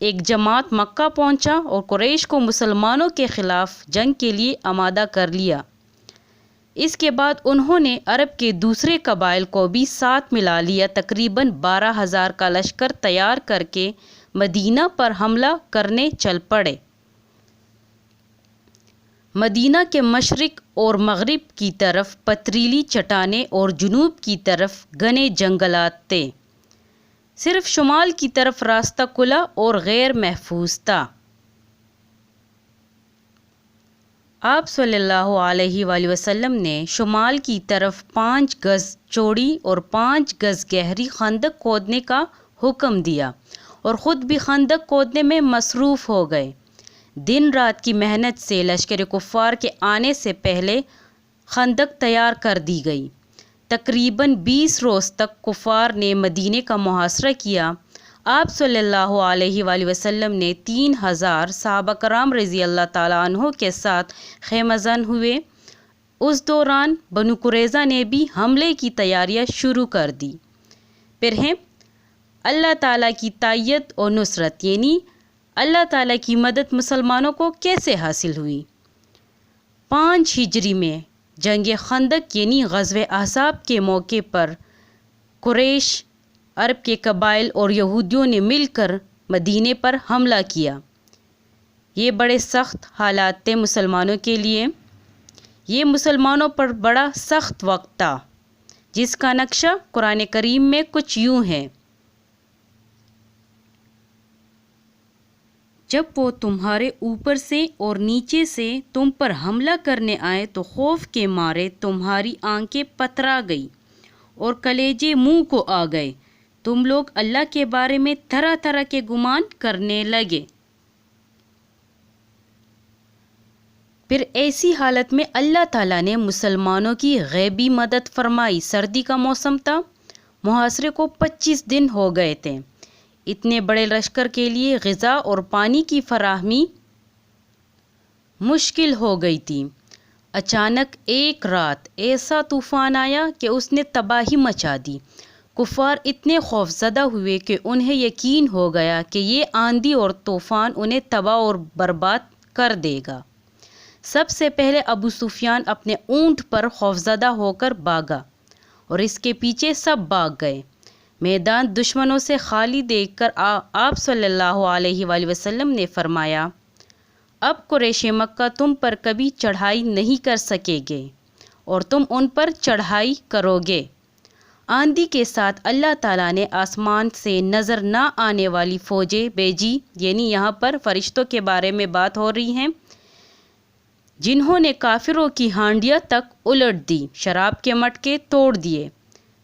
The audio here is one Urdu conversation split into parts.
ایک جماعت مکہ پہنچا اور قریش کو مسلمانوں کے خلاف جنگ کے لیے آمادہ کر لیا۔ اس کے بعد انہوں نے عرب کے دوسرے قبائل کو بھی ساتھ ملا لیا۔ تقریباً 12,000 کا لشکر تیار کر کے مدینہ پر حملہ کرنے چل پڑے۔ مدینہ کے مشرق اور مغرب کی طرف پتھریلی چٹانیں اور جنوب کی طرف گھنے جنگلات تھے۔ صرف شمال کی طرف راستہ کھلا اور غیر محفوظ تھا۔ آپ صلی اللہ علیہ وآلہ وسلم نے شمال کی طرف 5 گز چوڑی اور 5 گز گہری خندق کھودنے کا حکم دیا اور خود بھی خندق کھودنے میں مصروف ہو گئے۔ دن رات کی محنت سے لشکر کفار کے آنے سے پہلے خندق تیار کر دی گئی۔ تقریباً 20 روز تک کفار نے مدینے کا محاصرہ کیا۔ آپ صلی اللہ علیہ وآلہ وسلم نے 3,000 صحابہ کرام رضی اللہ تعالیٰ عنہ کے ساتھ خیمہ زن ہوئے۔ اس دوران بنو قریظہ نے بھی حملے کی تیاریاں شروع کر دی۔ پھر ہیں اللہ تعالیٰ کی تائید اور نصرت، یعنی اللہ تعالیٰ کی مدد مسلمانوں کو کیسے حاصل ہوئی۔ 5 ہجری میں جنگ خندق یعنی غزوہ احزاب کے موقع پر قریش، عرب کے قبائل اور یہودیوں نے مل کر مدینے پر حملہ کیا۔ یہ بڑے سخت حالات تھے مسلمانوں کے لیے۔ یہ مسلمانوں پر بڑا سخت وقت تھا، جس کا نقشہ قرآن کریم میں کچھ یوں ہے: جب وہ تمہارے اوپر سے اور نیچے سے تم پر حملہ کرنے آئے تو خوف کے مارے تمہاری آنکھیں پترا گئی اور کلیجے منہ کو آ گئے۔ تم لوگ اللہ کے بارے میں طرح طرح کے گمان کرنے لگے۔ پھر ایسی حالت میں اللہ تعالیٰ نے مسلمانوں کی غیبی مدد فرمائی۔ سردی کا موسم تھا، محاصرے کو 25 دن ہو گئے تھے۔ اتنے بڑے لشکر کے لیے غذا اور پانی کی فراہمی مشکل ہو گئی تھی۔ اچانک ایک رات ایسا طوفان آیا کہ اس نے تباہی مچا دی۔ کفار اتنے خوف زدہ ہوئے کہ انہیں یقین ہو گیا کہ یہ آندھی اور طوفان انہیں تباہ اور برباد کر دے گا۔ سب سے پہلے ابو سفیان اپنے اونٹ پر خوفزدہ ہو کر بھاگا اور اس کے پیچھے سب بھاگ گئے۔ میدان دشمنوں سے خالی دیکھ کر آپ صلی اللہ علیہ وآلہ وسلم نے فرمایا: اب قریش مکہ تم پر کبھی چڑھائی نہیں کر سکے گے اور تم ان پر چڑھائی کرو گے۔ آندھی کے ساتھ اللہ تعالیٰ نے آسمان سے نظر نہ آنے والی فوجیں بھیجی، یعنی یہاں پر فرشتوں کے بارے میں بات ہو رہی ہے، جنہوں نے کافروں کی ہانڈیاں تک الٹ دی، شراب کے مٹکے توڑ دیے،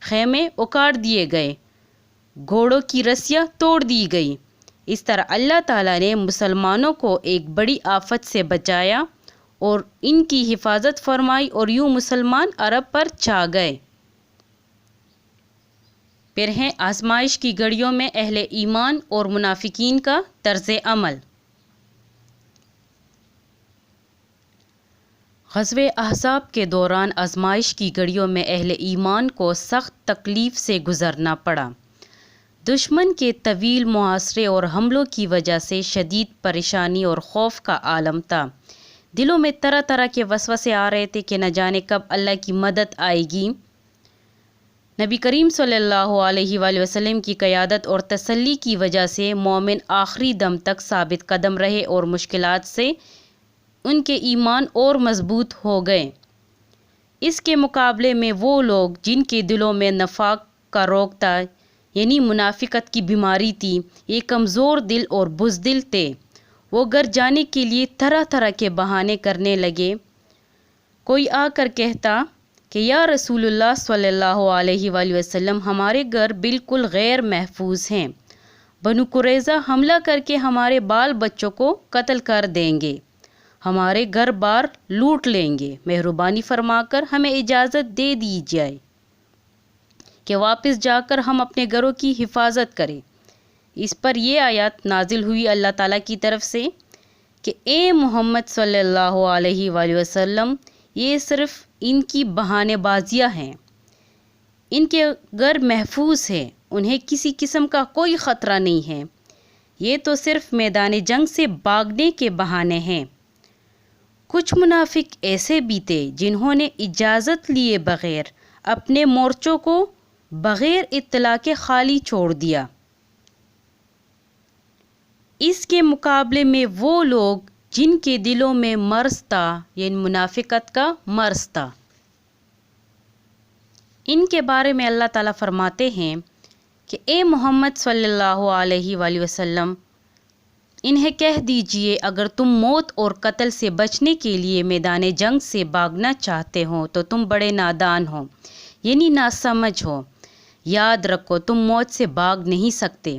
خیمے اکاڑ دیے گئے، گھوڑوں کی رسیاں توڑ دی گئی۔ اس طرح اللہ تعالیٰ نے مسلمانوں کو ایک بڑی آفت سے بچایا اور ان کی حفاظت فرمائی اور یوں مسلمان عرب پر چھا گئے۔ پھر ہیں آزمائش کی گھڑیوں میں اہل ایمان اور منافقین کا طرز عمل۔ غزوہ احزاب کے دوران آزمائش کی گھڑیوں میں اہل ایمان کو سخت تکلیف سے گزرنا پڑا۔ دشمن کے طویل محاصرے اور حملوں کی وجہ سے شدید پریشانی اور خوف کا عالم تھا۔ دلوں میں طرح طرح کے وسوسے آ رہے تھے کہ نہ جانے کب اللہ کی مدد آئے گی۔ نبی کریم صلی اللہ علیہ وآلہ وسلم کی قیادت اور تسلی کی وجہ سے مومن آخری دم تک ثابت قدم رہے اور مشکلات سے ان کے ایمان اور مضبوط ہو گئے۔ اس کے مقابلے میں وہ لوگ جن کے دلوں میں نفاق کا روگ تھا، یعنی منافقت کی بیماری تھی، یہ کمزور دل اور بزدل تھے۔ وہ گھر جانے کے لیے طرح طرح کے بہانے کرنے لگے۔ کوئی آ کر کہتا کہ یا رسول اللہ صلی اللہ علیہ وآلہ وسلم، ہمارے گھر بالکل غیر محفوظ ہیں، بنو قریظہ حملہ کر کے ہمارے بال بچوں کو قتل کر دیں گے، ہمارے گھر بار لوٹ لیں گے، مہربانی فرما کر ہمیں اجازت دے دی جائے کہ واپس جا کر ہم اپنے گھروں کی حفاظت کریں۔ اس پر یہ آیات نازل ہوئی اللہ تعالیٰ کی طرف سے کہ اے محمد صلی اللہ علیہ وآلہ وسلم، یہ صرف ان کی بہانے بازیاں ہیں، ان کے گھر محفوظ ہیں، انہیں کسی قسم کا کوئی خطرہ نہیں ہے۔ یہ تو صرف میدان جنگ سے بھاگنے کے بہانے ہیں۔ کچھ منافق ایسے بھی تھے جنہوں نے اجازت لیے بغیر اپنے مورچوں کو بغیر اطلاع کے خالی چھوڑ دیا۔ اس کے مقابلے میں وہ لوگ جن کے دلوں میں مرض تھا، یعنی منافقت کا مرض تھا، ان کے بارے میں اللہ تعالیٰ فرماتے ہیں کہ اے محمد صلی اللہ علیہ وآلہ وسلم، انہیں کہہ دیجئے اگر تم موت اور قتل سے بچنے کے لیے میدان جنگ سے بھاگنا چاہتے ہو تو تم بڑے نادان ہو، یعنی ناسمجھ ہو۔ یاد رکھو تم موت سے بھاگ نہیں سکتے۔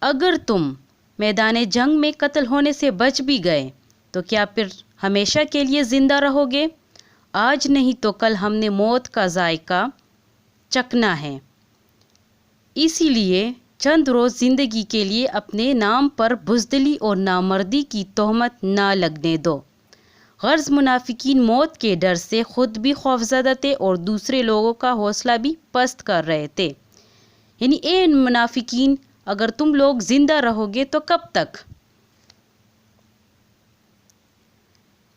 اگر تم میدان جنگ میں قتل ہونے سے بچ بھی گئے تو کیا پھر ہمیشہ کے لیے زندہ رہو گے؟ آج نہیں تو کل ہم نے موت کا ذائقہ چکھنا ہے، اسی لیے چند روز زندگی کے لیے اپنے نام پر بزدلی اور نامردی کی تہمت نہ لگنے دو۔ غرض منافقین موت کے ڈر سے خود بھی خوفزدہ تھے اور دوسرے لوگوں کا حوصلہ بھی پست کر رہے تھے، یعنی اے منافقین اگر تم لوگ زندہ رہو گے تو کب تک؟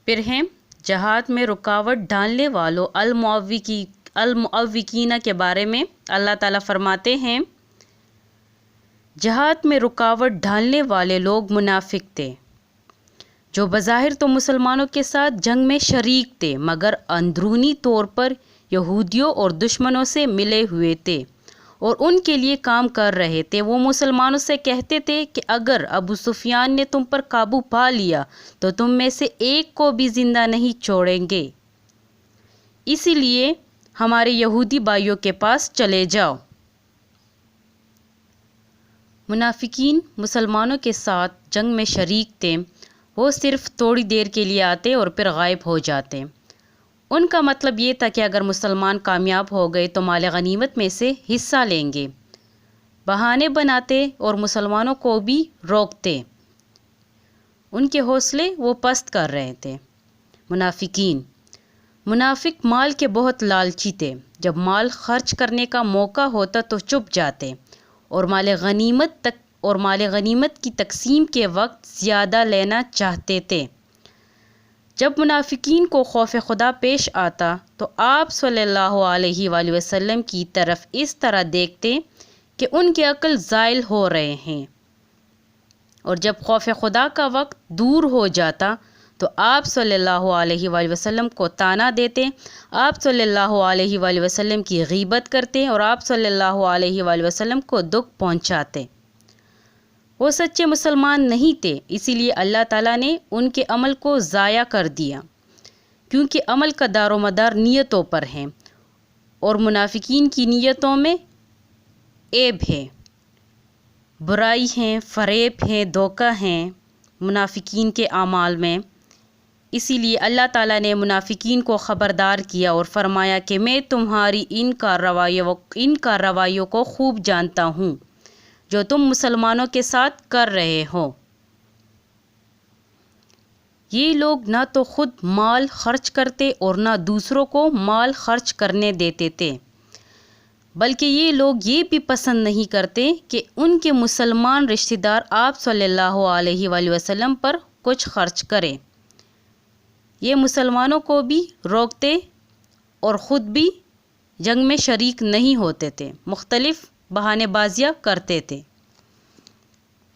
پھر ہیں جہاد میں رکاوٹ ڈالنے والوں المعوقین کے بارے میں اللہ تعالیٰ فرماتے ہیں، جہاد میں رکاوٹ ڈالنے والے لوگ منافق تھے جو بظاہر تو مسلمانوں کے ساتھ جنگ میں شریک تھے مگر اندرونی طور پر یہودیوں اور دشمنوں سے ملے ہوئے تھے اور ان کے لیے کام کر رہے تھے۔ وہ مسلمانوں سے کہتے تھے کہ اگر ابو سفیان نے تم پر قابو پا لیا تو تم میں سے ایک کو بھی زندہ نہیں چھوڑیں گے، اسی لیے ہمارے یہودی بھائیوں کے پاس چلے جاؤ۔ منافقین مسلمانوں کے ساتھ جنگ میں شریک تھے، وہ صرف تھوڑی دیر کے لیے آتے اور پھر غائب ہو جاتے۔ ان کا مطلب یہ تھا کہ اگر مسلمان کامیاب ہو گئے تو مال غنیمت میں سے حصہ لیں گے، بہانے بناتے اور مسلمانوں کو بھی روکتے۔ ان کے حوصلے وہ پست کر رہے تھے۔ منافق مال کے بہت لالچی تھے، جب مال خرچ کرنے کا موقع ہوتا تو چھپ جاتے اور مال غنیمت کی تقسیم کے وقت زیادہ لینا چاہتے تھے۔ جب منافقین کو خوف خدا پیش آتا تو آپ صلی اللہ علیہ وآلہ وسلم کی طرف اس طرح دیکھتے کہ ان کی عقل زائل ہو رہے ہیں، اور جب خوف خدا کا وقت دور ہو جاتا تو آپ صلی اللہ علیہ وآلہ وسلم کو طعنہ دیتے، آپ صلی اللہ علیہ وآلہ وسلم کی غیبت کرتے اور آپ صلی اللہ علیہ وآلہ وسلم کو دکھ پہنچاتے۔ وہ سچے مسلمان نہیں تھے، اسی لیے اللہ تعالیٰ نے ان کے عمل کو ضائع کر دیا، کیونکہ عمل کا دار و مدار نیتوں پر ہے اور منافقین کی نیتوں میں عیب ہے، برائی ہے، فریب ہے، دھوکہ ہے منافقین کے اعمال میں۔ اسی لیے اللہ تعالیٰ نے منافقین کو خبردار کیا اور فرمایا کہ میں تمہاری ان کارروائیوں کو خوب جانتا ہوں جو تم مسلمانوں کے ساتھ کر رہے ہو۔ یہ لوگ نہ تو خود مال خرچ کرتے اور نہ دوسروں کو مال خرچ کرنے دیتے تھے، بلکہ یہ لوگ یہ بھی پسند نہیں کرتے کہ ان کے مسلمان رشتہ دار آپ صلی اللہ علیہ وآلہ وسلم پر کچھ خرچ کریں۔ یہ مسلمانوں کو بھی روکتے اور خود بھی جنگ میں شریک نہیں ہوتے تھے، مختلف بہانے بازیاں کرتے تھے۔